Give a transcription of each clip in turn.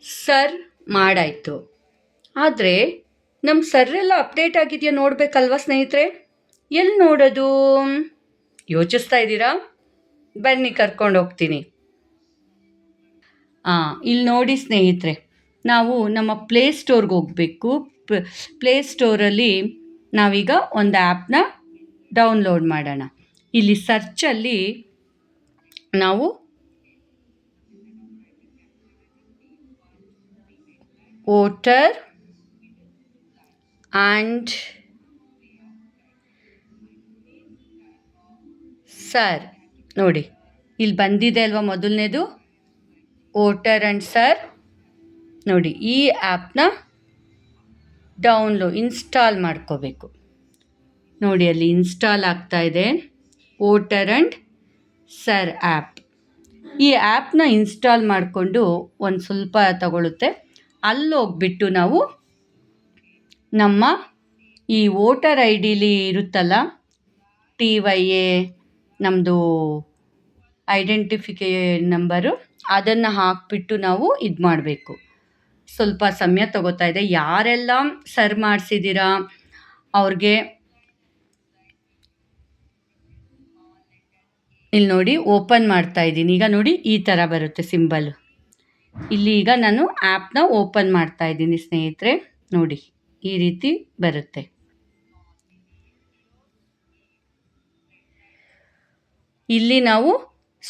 Sir ಮಾಡಾಯಿತು. ಆದರೆ ನಮ್ಮ ಸರ್ರೆಲ್ಲ update ಆಗಿದೆಯಾ ನೋಡಬೇಕಲ್ವ ಸ್ನೇಹಿತರೆ? ಎಲ್ಲಿ ನೋಡೋದು? ಯೋಚಿಸ್ತಾ ಇದ್ದೀರಾ? ಬನ್ನಿ ಕರ್ಕೊಂಡು ಹೋಗ್ತೀನಿ. ಇಲ್ಲಿ ನೋಡಿ ಸ್ನೇಹಿತರೆ, ನಾವು ನಮ್ಮ ಪ್ಲೇಸ್ಟೋರ್ಗೆ ಹೋಗಬೇಕು. ಪ್ಲೇಸ್ಟೋರಲ್ಲಿ ನಾವೀಗ ಒಂದು ಆ್ಯಪ್ನ ಡೌನ್ಲೋಡ್ ಮಾಡೋಣ. ಇಲ್ಲಿ ಸರ್ಚಲ್ಲಿ ನಾವು ವೋಟರ್ ಆ್ಯಂಡ್ ಸರ್ ನೋಡಿ, ಇಲ್ಲಿ ಬಂದಿದೆ ಅಲ್ವಾ ಮೊದಲನೇದು, ವೋಟರ್ ಆ್ಯಂಡ್ ಸರ್. ನೋಡಿ, ಈ ಆ್ಯಪ್ನ ಇನ್ಸ್ಟಾಲ್ ಮಾಡ್ಕೋಬೇಕು. ನೋಡಿ, ಅಲ್ಲಿ ಇನ್ಸ್ಟಾಲ್ ಆಗ್ತಾ ಇದೆ ವೋಟರ್ ಆ್ಯಂಡ್ ಸರ್ ಆ್ಯಪ್. ಈ ಆ್ಯಪ್ನ ಇನ್ಸ್ಟಾಲ್ ಮಾಡಿಕೊಂಡು ಒಂದು ಸ್ವಲ್ಪ ತಗೊಳುತ್ತೆ. ಅಲ್ಲಿ ಹೋಗ್ಬಿಟ್ಟು ನಾವು ನಮ್ಮ ಈ ವೋಟರ್ ಐ ಡಿಲಿ ಇರುತ್ತಲ್ಲ, TYA ನಮ್ಮದು ಐಡೆಂಟಿಫಿಕೇಷನ್ ನಂಬರು, ಅದನ್ನು ಹಾಕಿಬಿಟ್ಟು ನಾವು ಇದು ಮಾಡಬೇಕು. ಸ್ವಲ್ಪ ಸಮಯ ತಗೋತಾ ಇದೆ. ಯಾರೆಲ್ಲ ಸರ್ ಮಾಡಿಸಿದ್ದೀರಾ ಅವ್ರಿಗೆ ಇಲ್ಲಿ ನೋಡಿ ಓಪನ್ ಮಾಡ್ತಾ ಇದ್ದೀನಿ. ಈಗ ನೋಡಿ, ಈ ಥರ ಬರುತ್ತೆ ಸಿಂಬಲ್. ಇಲ್ಲಿ ಈಗ ನಾನು ಆ್ಯಪ್ನ ಓಪನ್ ಮಾಡ್ತಾ ಇದ್ದೀನಿ ಸ್ನೇಹಿತರೆ. ನೋಡಿ, ಈ ರೀತಿ ಬರುತ್ತೆ. ಇಲ್ಲಿ ನಾವು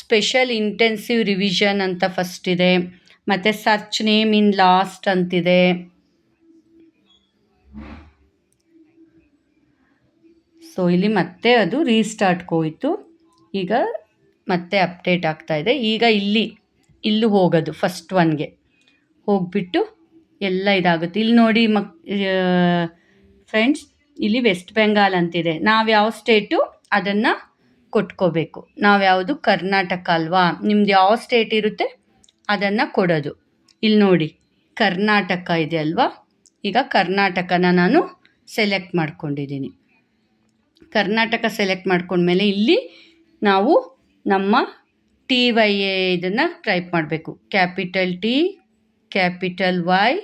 ಸ್ಪೆಷಲ್ ಇಂಟೆನ್ಸಿವ್ ರಿವಿಷನ್ ಅಂತ ಫಸ್ಟ್ ಇದೆ, ಮತ್ತು ಸರ್ಚ್ ನೇಮ್ ಇನ್ ಲಾಸ್ಟ್ ಅಂತಿದೆ. ಸೊ ಇಲ್ಲಿ ಮತ್ತೆ ಅದು ರೀಸ್ಟಾರ್ಟ್ಗೆ ಹೋಯಿತು. ಈಗ ಮತ್ತೆ ಅಪ್ಡೇಟ್ ಆಗ್ತಾ ಇದೆ. ಈಗ ಇಲ್ಲೂ ಹೋಗೋದು, ಫಸ್ಟ್ ಒನ್ಗೆ ಹೋಗ್ಬಿಟ್ಟು ಎಲ್ಲ ಇದಾಗುತ್ತೆ. ಇಲ್ಲಿ ನೋಡಿ ಫ್ರೆಂಡ್ಸ್, ಇಲ್ಲಿ ವೆಸ್ಟ್ ಬೆಂಗಾಲ್ ಅಂತಿದೆ. ನಾವು ಯಾವ ಸ್ಟೇಟು ಅದನ್ನು ಕೊಟ್ಕೋಬೇಕು. ನಾವು ಯಾವುದು ಕರ್ನಾಟಕ ಅಲ್ವಾ, ನಿಮ್ದು ಯಾವ ಸ್ಟೇಟ್ ಇರುತ್ತೆ ಅದನ್ನು ಕೊಡೋದು. ಇಲ್ಲಿ ನೋಡಿ, ಕರ್ನಾಟಕ ಇದೆ ಅಲ್ವಾ. ಈಗ ಕರ್ನಾಟಕನ ನಾನು ಸೆಲೆಕ್ಟ್ ಮಾಡ್ಕೊಂಡಿದ್ದೀನಿ. ಕರ್ನಾಟಕ ಸೆಲೆಕ್ಟ್ ಮಾಡ್ಕೊಂಡ್ಮೇಲೆ ಇಲ್ಲಿ ನಾವು ನಮ್ಮ TYA ಇದನ್ನು ಟೈಪ್ ಮಾಡಬೇಕು. Capital T, capital Y,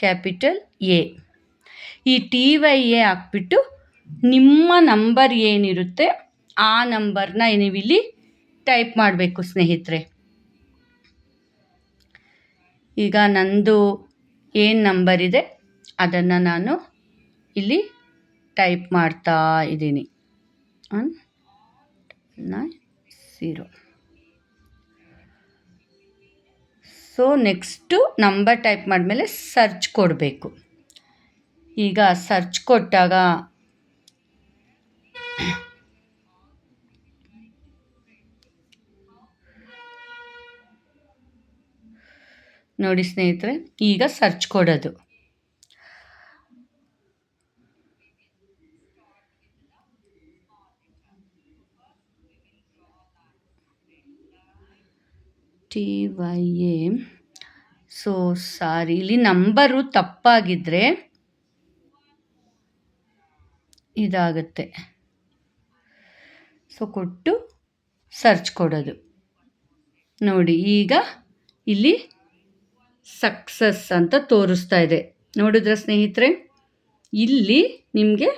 capital A. ಈ TYA ಹಾಕ್ಬಿಟ್ಟು ನಿಮ್ಮ ನಂಬರ್ ಏನಿರುತ್ತೆ ಆ ನಂಬರ್ನ ನೀವಿಲ್ಲಿ ಟೈಪ್ ಮಾಡಬೇಕು ಸ್ನೇಹಿತರೆ. ಈಗ ನಂದು ಏನು ನಂಬರ್ ಇದೆ ಅದನ್ನು ನಾನು ಇಲ್ಲಿ ಟೈಪ್ ಮಾಡ್ತಾ ಇದ್ದೀನಿ. 190. ಸೊ ನೆಕ್ಸ್ಟು ನಂಬರ್ ಟೈಪ್ ಮಾಡಿದ್ಮೇಲೆ ಸರ್ಚ್ ಕೊಡಬೇಕು. ಈಗ ಸರ್ಚ್ ಕೊಟ್ಟಾಗ ನೋಡಿ ಸ್ನೇಹಿತರೆ, ಈಗ ಸರ್ಚ್ ಕೊಡೋದು. TYA. ಸೊ ಸಾರಿ, ಇಲ್ಲಿ ನಂಬರು ತಪ್ಪಾಗಿದ್ದರೆ ಇದಾಗುತ್ತೆ. ಸೊ ಕೊಟ್ಟು ಸರ್ಚ್ ಕೊಡೋದು. ನೋಡಿ, ಈಗ ಇಲ್ಲಿ ಸಕ್ಸಸ್ ಅಂತ ತೋರಿಸ್ತಾ ಇದೆ. ನೋಡಿದ್ರ ಸ್ನೇಹಿತರೆ, ಇಲ್ಲಿ ನಿಮಗೆ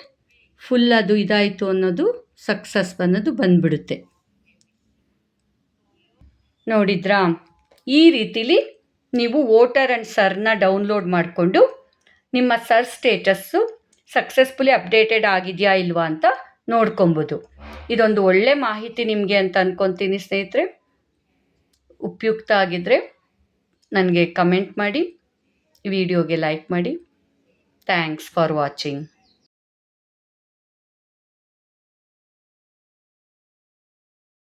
ಫುಲ್ ಅದು ಇದಾಯಿತು ಅನ್ನೋದು, ಸಕ್ಸಸ್ ಅನ್ನೋದು ಬಂದ್ಬಿಡುತ್ತೆ. ನೋಡಿದ್ರಾ? ಈ ರೀತಿಲಿ ನೀವು ವೋಟರ್ ಆ್ಯಂಡ್ ಸರ್ನ ಡೌನ್ಲೋಡ್ ಮಾಡಿಕೊಂಡು ನಿಮ್ಮ ಸರ್ ಸ್ಟೇಟಸ್ಸು ಸಕ್ಸಸ್ಫುಲಿ ಅಪ್ಡೇಟೆಡ್ ಆಗಿದೆಯಾ ಇಲ್ವಾ ಅಂತ ನೋಡ್ಕೊಬೋದು. ಇದೊಂದು ಒಳ್ಳೆ ಮಾಹಿತಿ ನಿಮಗೆ ಅಂತ ಅಂದ್ಕೊತೀನಿ ಸ್ನೇಹಿತರೆ. ಉಪಯುಕ್ತ ಆಗಿದ್ದರೆ ನನಗೆ ಕಮೆಂಟ್ ಮಾಡಿ, ವಿಡಿಯೋಗೆ ಲೈಕ್ ಮಾಡಿ. Thanks for watching.